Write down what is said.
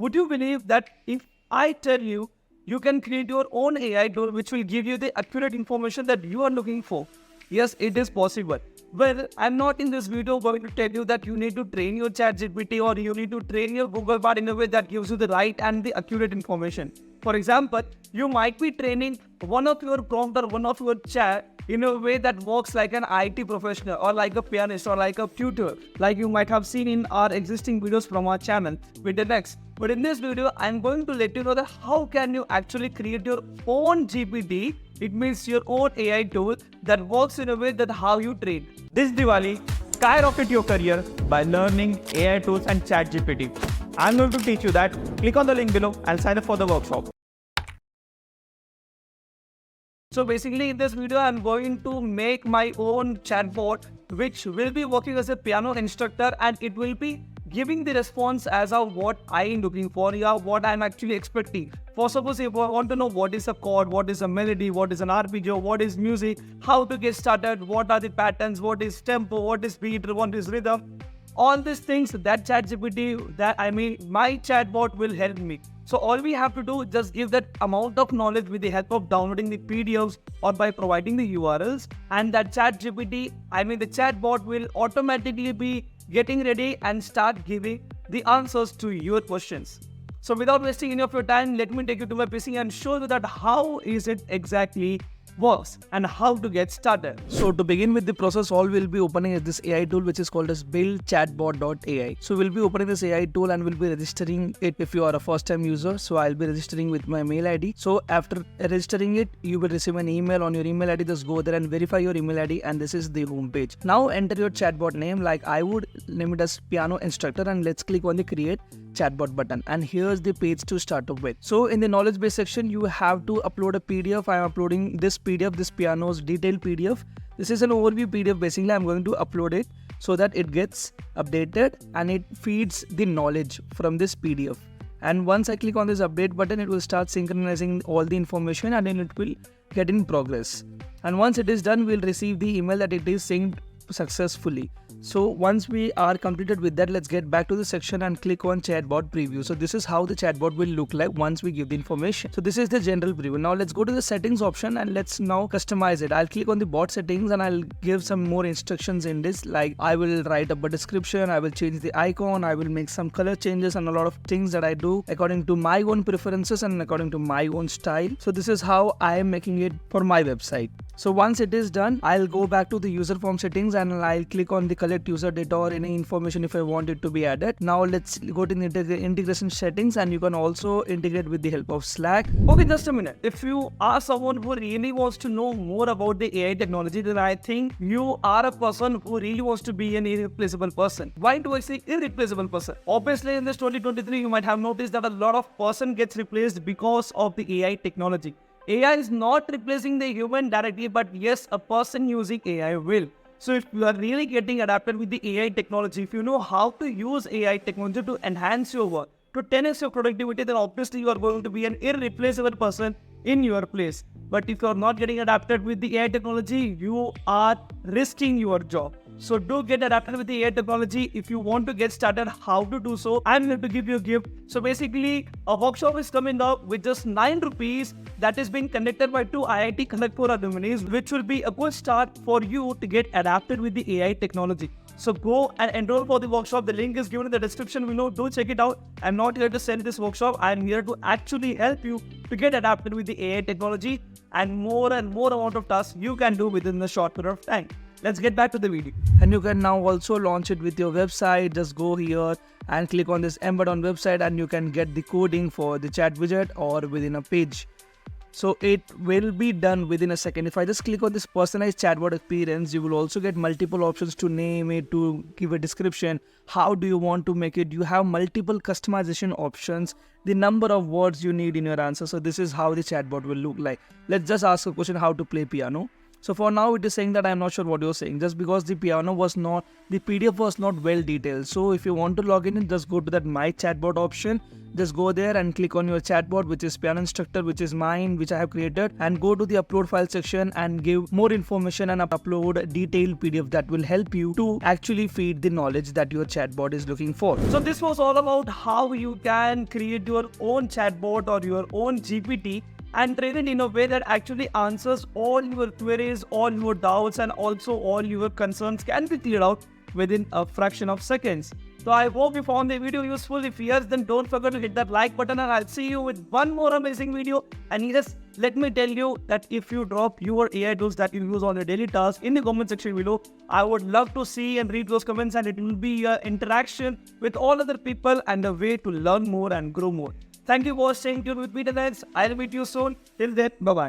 Would you believe that if I tell you, you can create your own AI tool which will give you the accurate information that you are looking for? Yes, it is possible. Well, I'm not in this video going to tell you that you need to train your ChatGPT or you need to train your Google Bot in a way that gives you the right and the accurate information. For example, you might be training one of your prompt or one of your chat in a way that works like an IT professional or like a pianist or like a tutor, like you might have seen in our existing videos from our channel, Be10x. But in this video, I'm going to let you know that how can you actually create your own GPT. It means your own AI tool that works in a way that how you train. This Diwali, skyrocket your career by learning AI tools and ChatGPT. I'm going to teach you that. Click on the link below and sign up for the workshop. So basically in this video, I'm going to make my own chatbot which will be working as a piano instructor, and it will be giving the response as of what I am looking for, what I'm actually expecting. For suppose if I want to know what is a chord, what is a melody, what is an arpeggio, what is music, how to get started, what are the patterns, what is tempo, what is beat, what is rhythm. All these things that ChatGPT, my chatbot will help me. So all we have to do is just give that amount of knowledge with the help of downloading the PDFs or by providing the URLs, and that ChatGPT, the chatbot will automatically be getting ready and start giving the answers to your questions. So without wasting any of your time, let me take you to my PC and show you that how is it exactly works and how to get started. So to begin with the process, all we'll be opening is this AI tool which is called as buildchatbot.ai. So we'll be opening this AI tool and we'll be registering it if you are a first time user. So I'll be registering with my mail ID. So after registering it, you will receive an email on your email ID. Just go there and verify your email ID, and this is the home page. Now enter your chatbot name, like I would name it as piano instructor, and let's click on the create chatbot button, and here's the page to start off with. So in the knowledge base section, you have to upload a PDF. I am uploading this PDF, this piano's detailed PDF. This is an overview PDF. Basically, I'm going to upload it so that it gets updated and it feeds the knowledge from this PDF. And once I click on this update button, it will start synchronizing all the information and then it will get in progress. And once it is done, we'll receive the email that it is synced successfully. So once we are completed with that, let's get back to the section and click on chatbot preview. So this is how the chatbot will look like once we give the information. So this is the general preview. Now let's go to the settings option and let's now customize it. I'll click on the bot settings and I'll give some more instructions in this, like I will write up a description, I will change the icon, I will make some color changes, and a lot of things that I do according to my own preferences and according to my own style. So this is how I am making it for my website. So once it is done, I'll go back to the user form settings and I'll click on the collect user data or any information if I want it to be added. Now let's go to the integration settings, and you can also integrate with the help of Slack. Okay, just a minute. If you are someone who really wants to know more about the AI technology, then I think you are a person who really wants to be an irreplaceable person. Why do I say irreplaceable person? Obviously in this 2023, you might have noticed that a lot of person gets replaced because of the AI technology. AI is not replacing the human directly, but yes, a person using AI will. So if you are really getting adapted with the AI technology, if you know how to use AI technology to enhance your work, to 10x your productivity, then obviously you are going to be an irreplaceable person in your place. But if you are not getting adapted with the AI technology, you are risking your job. So do get adapted with the AI technology. If you want to get started how to do so, I'm here to give you a gift. So basically, a workshop is coming up with just 9 rupees that is being conducted by 2 IIT Kharagpur alumni, which will be a good start for you to get adapted with the AI technology. So go and enroll for the workshop. The link is given in the description below. Do check it out. I'm not here to sell this workshop. I'm here to actually help you to get adapted with the AI technology, and more amount of tasks you can do within the short period of time. Let's get back to the video. And you can now also launch it with your website. Just go here and click on this embed on website, and you can get the coding for the chat widget or within a page. So it will be done within a second. If I just click on this personalized chatbot experience, you will also get multiple options to name it, to give a description. How do you want to make it? You have multiple customization options, the number of words you need in your answer. So this is how the chatbot will look like. Let's just ask a question, how to play piano. So for now it is saying that I am not sure what you're saying, just because the PDF was not well detailed. So if you want to log in, just go to that my chatbot option. Just go there and click on your chatbot, which is piano instructor, which is mine, which I have created, and go to the upload file section and give more information and upload detailed PDF that will help you to actually feed the knowledge that your chatbot is looking for. So this was all about how you can create your own chatbot or your own GPT and train it in a way that actually answers all your queries, all your doubts, and also all your concerns can be cleared out within a fraction of seconds. So I hope you found the video useful. If yes, then don't forget to hit that like button, and I'll see you with one more amazing video. And yes, let me tell you that if you drop your AI tools that you use on your daily tasks in the comment section below, I would love to see and read those comments, and it will be an interaction with all other people and a way to learn more and grow more. Thank you for staying tuned with Be10x. I'll meet you soon. Till then, bye-bye.